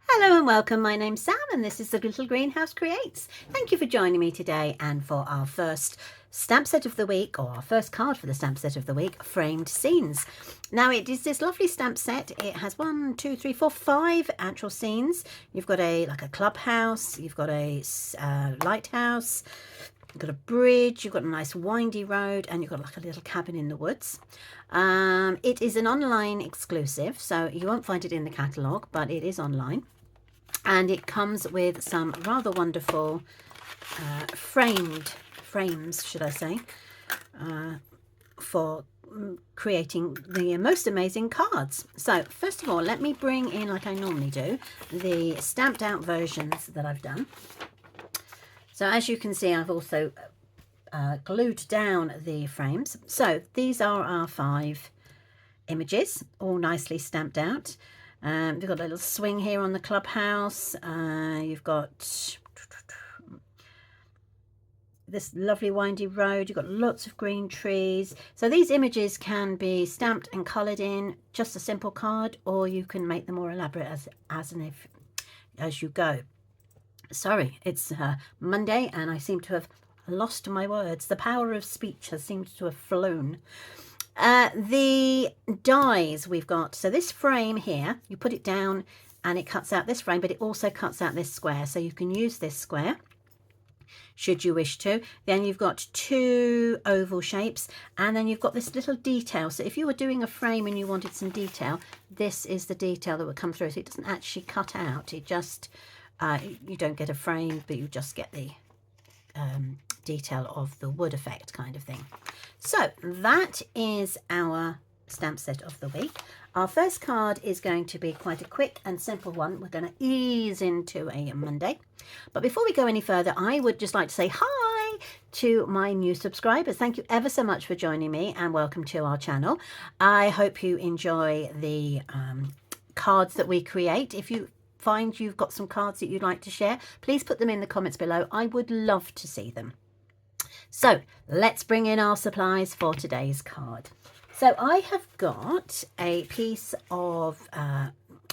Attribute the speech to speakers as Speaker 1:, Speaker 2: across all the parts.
Speaker 1: Hello and welcome. My name's Sam and this is the Little Greenhouse Creates. Thank you for joining me today and for our first stamp set of the week, or our first card for the stamp set of the week, Framed Scenes. Now it is this lovely stamp set. It has 5 actual scenes. You've got like a clubhouse, you've got a lighthouse, you've got a bridge, you've got a nice windy road, and you've got like a little cabin in the woods. It is an online exclusive, so you won't find it in the catalogue, but it is online. And it comes with some rather wonderful frames, should I say, for creating the most amazing cards. So first of all, let me bring in, like I normally do, the stamped out versions that I've done. So as you can see, I've also glued down the frames. So these are our 5 images, all nicely stamped out. You've got a little swing here on the clubhouse. You've got this lovely windy road. You've got lots of green trees. So these images can be stamped and coloured in just a simple card, or you can make them more elaborate as you go. Sorry, it's Monday and I seem to have lost my words. The power of speech has seemed to have flown. The dies we've got, so this frame here, you put it down and it cuts out this frame, but it also cuts out this square, so you can use this square should you wish to. Then you've got 2 oval shapes, and then you've got this little detail. So if you were doing a frame and you wanted some detail, this is the detail that would come through. So it doesn't actually cut out, it just you don't get a frame, but you just get the detail of the wood effect kind of thing. So that is our stamp set of the week. Our first card is going to be quite a quick and simple one. We're going to ease into a Monday. But before we go any further, I would just like to say hi to my new subscribers. Thank you ever so much for joining me and welcome to our channel. I hope you enjoy the cards that we create. If you find you've got some cards that you'd like to share, please put them in the comments below. I would love to see them. So let's bring in our supplies for today's card. So I have got a piece of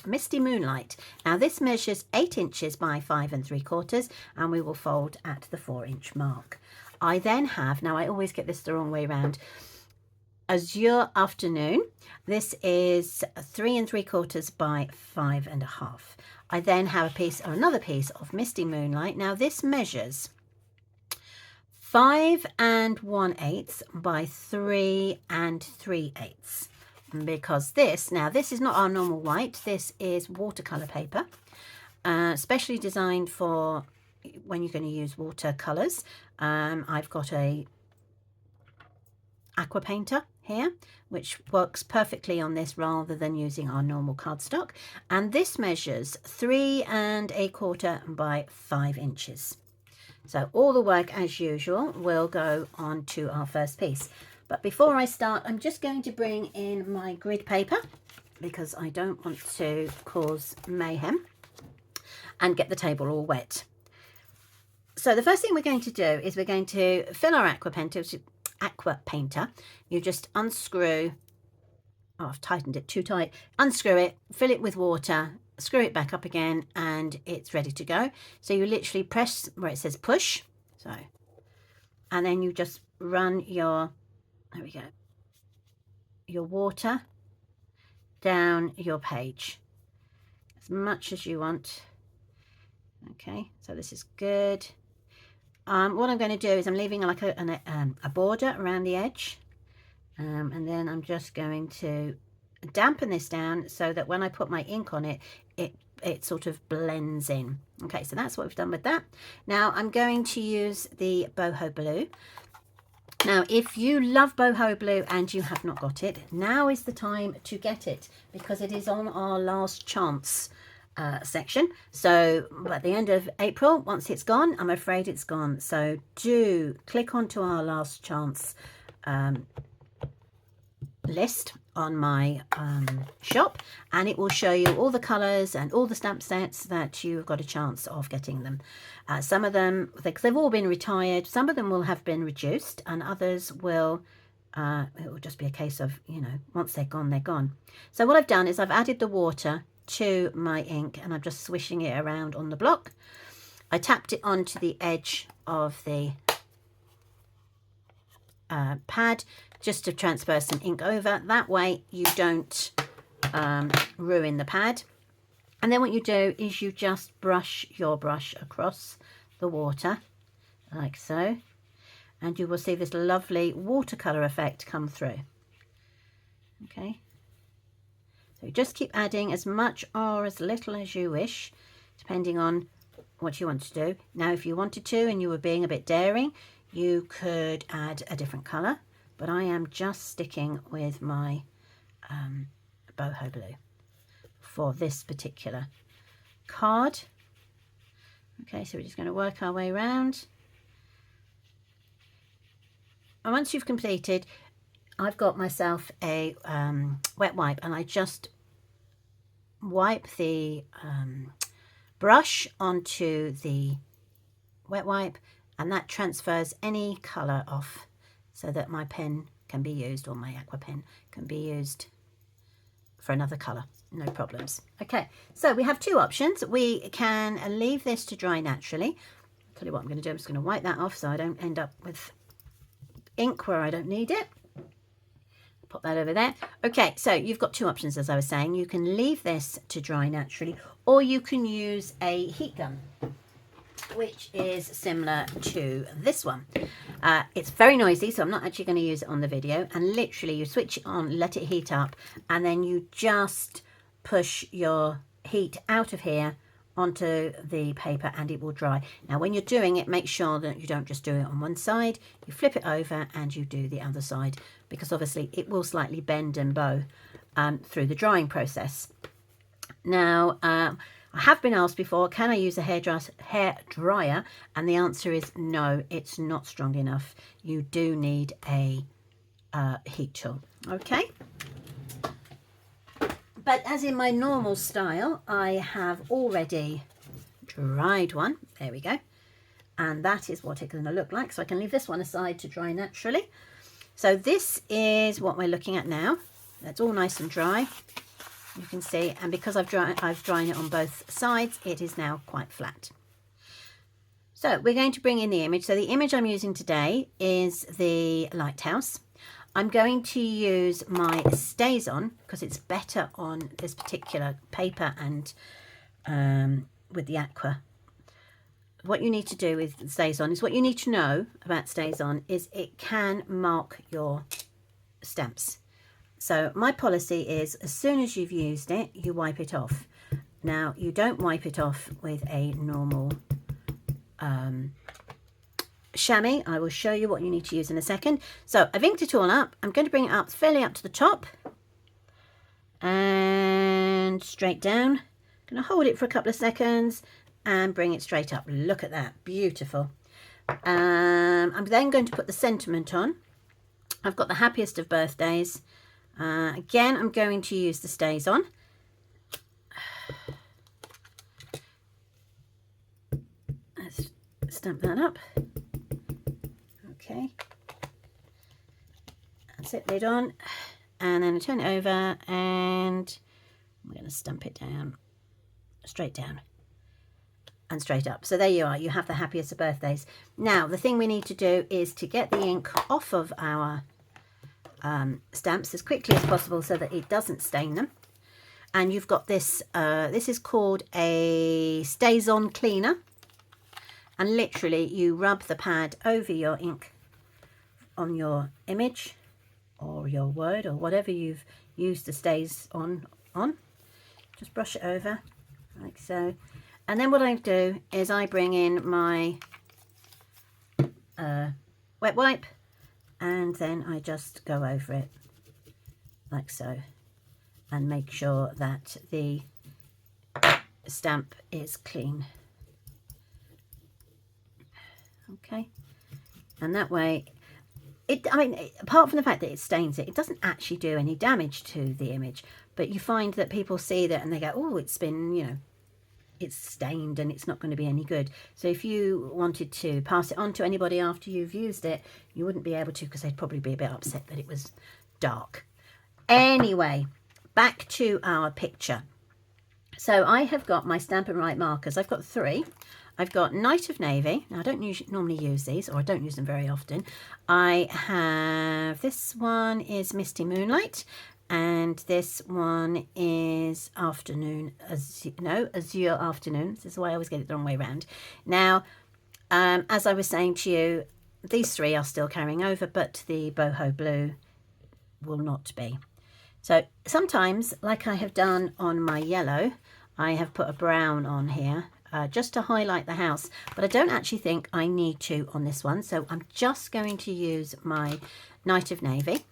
Speaker 1: Misty Moonlight. Now this measures 8 inches by 5 3/4, and we will fold at the 4-inch mark. I then have, now I always get this the wrong way around, Azure Afternoon. This is 3 3/4 by 5 1/2. I then have a piece, or another piece of Misty Moonlight. Now this measures 5 1/8 by 3 3/8, because this is not our normal white. This is watercolor paper, specially designed for when you're going to use watercolors. I've got a aqua painter here, which works perfectly on this rather than using our normal cardstock. And this measures 3 1/4 by 5 inches. So all the work, as usual, will go on to our first piece. But before I start, I'm just going to bring in my grid paper, because I don't want to cause mayhem and get the table all wet. So the first thing we're going to do is we're going to fill our aqua painter. You just unscrew, oh, I've tightened it too tight, unscrew it, fill it with water, screw it back up again, and it's ready to go. So you literally press where it says push, so, and then you just run your, there we go, your water down your page as much as you want. Okay, so this is good. What I'm going to do is I'm leaving like a border around the edge, and then I'm just going to dampen this down so that when I put my ink on it, it sort of blends in. Okay, so that's what we've done with that. Now I'm going to use the boho blue. Now if you love boho blue and you have not got it, now is the time to get it, because it is on our last chance section. So at the end of April, once it's gone, I'm afraid it's gone. So do click onto our last chance list on my shop, and it will show you all the colors and all the stamp sets that you've got a chance of getting them. Some of them, they've all been retired, some of them will have been reduced, and others will it will just be a case of, you know, once they're gone, they're gone. So what I've done is I've added the water to my ink and I'm just swishing it around on the block. I tapped it onto the edge of the pad just to transfer some ink over. That way you don't ruin the pad. And then what you do is you just brush your brush across the water like so, and you will see this lovely watercolor effect come through. Okay, so just keep adding as much or as little as you wish, depending on what you want to do. Now if you wanted to and you were being a bit daring, you could add a different color, but I am just sticking with my boho blue for this particular card. Okay, so we're just going to work our way around, and once you've completed, I've got myself a wet wipe, and I just wipe the brush onto the wet wipe, and that transfers any colour off so that my pen can be used, or my aqua pen can be used for another colour, no problems. Okay, so we have two options. We can leave this to dry naturally. I'll tell you what I'm going to do. I'm just going to wipe that off so I don't end up with ink where I don't need it. Pop that over there. Okay, so you've got two options, as I was saying. You can leave this to dry naturally, or you can use a heat gun, which is similar to this one. It's very noisy, so I'm not actually going to use it on the video. And literally you switch it on, let it heat up, and then you just push your heat out of here onto the paper and it will dry. Now when you're doing it, make sure that you don't just do it on one side. You flip it over and you do the other side, because obviously it will slightly bend and bow through the drying process. Now I have been asked before, can I use a hair dryer? And the answer is no, it's not strong enough. You do need a heat tool. Okay. But as in my normal style, I have already dried one. There we go. And that is what it's going to look like. So I can leave this one aside to dry naturally. So this is what we're looking at now. That's all nice and dry. You can see, and because I've dried it on both sides, it is now quite flat. So we're going to bring in the image. So the image I'm using today is the lighthouse. I'm going to use my StazOn because it's better on this particular paper and with the aqua. What you need to do with StazOn is, what you need to know about StazOn is it can mark your stamps. So my policy is, as soon as you've used it, you wipe it off. Now, you don't wipe it off with a normal chamois. I will show you what you need to use in a second. So I've inked it all up. I'm going to bring it up fairly up to the top and straight down. I'm going to hold it for a couple of seconds and bring it straight up. Look at that, beautiful. I'm then going to put the sentiment on. I've got the happiest of birthdays. Again, I'm going to use the StazOn. Let's stamp that up. Okay. That's it, lid on. And then I turn it over and we're going to stamp it down, straight down and straight up. So there you are. You have the happiest of birthdays. Now, the thing we need to do is to get the ink off of our stamps as quickly as possible so that it doesn't stain them. And you've got this, this is called a StazOn cleaner, and literally you rub the pad over your ink on your image or your word or whatever you've used the StazOn on. Just brush it over like so, and then what I do is I bring in my wet wipe, and then I just go over it like so and make sure that the stamp is clean. Okay, and that way I mean, apart from the fact that it stains it, it doesn't actually do any damage to the image, but you find that people see that and they go, oh, it's been, you know, it's stained and it's not going to be any good. So if you wanted to pass it on to anybody after you've used it, you wouldn't be able to, because they'd probably be a bit upset that it was dark. Anyway, back to our picture. So I have got my Stampin' Right markers. I've got 3. I've got Night of Navy. Now, I don't normally use these, or I don't use them very often. I have, this one is Misty Moonlight, and this one is Afternoon, Azure Afternoon. This is why I always get it the wrong way around. Now, as I was saying to you, these 3 are still carrying over, but the Boho Blue will not be. So sometimes, like I have done on my yellow, I have put a brown on here just to highlight the house, but I don't actually think I need to on this one. So I'm just going to use my Night of Navy,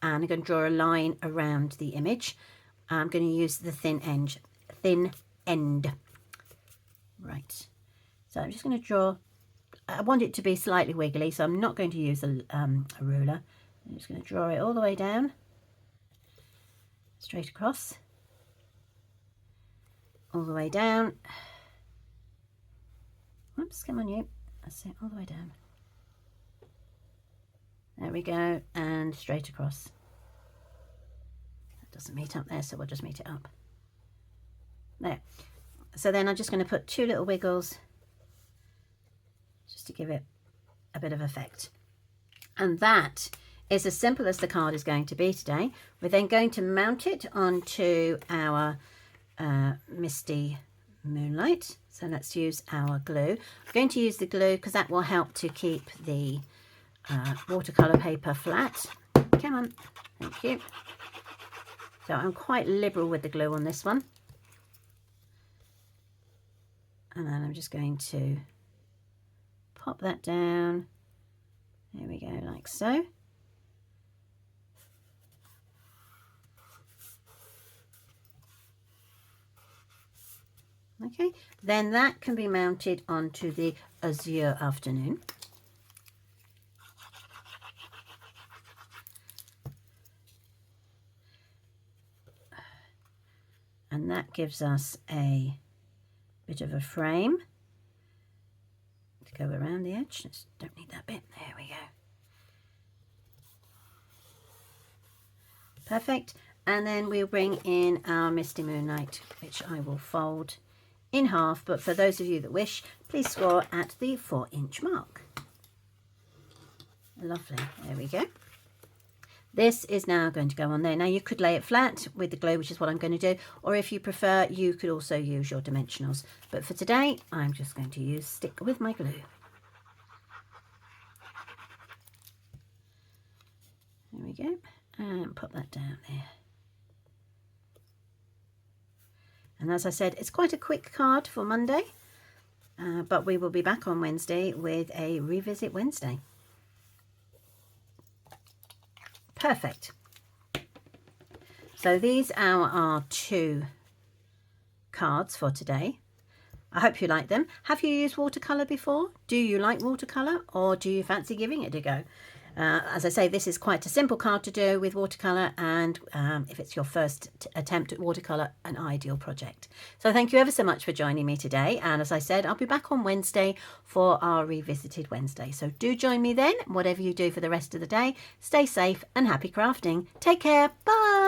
Speaker 1: and I'm going to draw a line around the image. I'm going to use the thin end. Right. So I'm just going to draw. I want it to be slightly wiggly, so I'm not going to use a ruler. I'm just going to draw it all the way down, straight across, all the way down. Oops, come on you. That's it, all the way down. There we go, and straight across. That doesn't meet up there, so we'll just meet it up. There. So then I'm just going to put 2 little wiggles just to give it a bit of effect. And that is as simple as the card is going to be today. We're then going to mount it onto our Misty Moonlight. So let's use our glue. I'm going to use the glue because that will help to keep the watercolour paper flat. Come on, thank you. So I'm quite liberal with the glue on this one. And then I'm just going to pop that down. There we go, like so. Okay, then that can be mounted onto the Azure Afternoon. And that gives us a bit of a frame to go around the edge. Just don't need that bit. There we go. Perfect. And then we'll bring in our Misty Moonlight, which I will fold in half, but for those of you that wish, please score at the 4-inch mark. Lovely, there we go. This is now going to go on there. Now you could lay it flat with the glue, which is what I'm going to do, or if you prefer, you could also use your dimensionals. But for today, I'm just going to stick with my glue. There we go, and put that down there. And as I said, it's quite a quick card for Monday, but we will be back on Wednesday with a Revisit Wednesday. Perfect. So these are our 2 cards for today. I hope you like them. Have you used watercolour before? Do you like watercolour, or do you fancy giving it a go? As I say, this is quite a simple card to do with watercolour, and if it's your first attempt at watercolour, an ideal project. So thank you ever so much for joining me today, and as I said, I'll be back on Wednesday for our Revisited Wednesday. So do join me then. Whatever you do for the rest of the day, stay safe and happy crafting. Take care. Bye.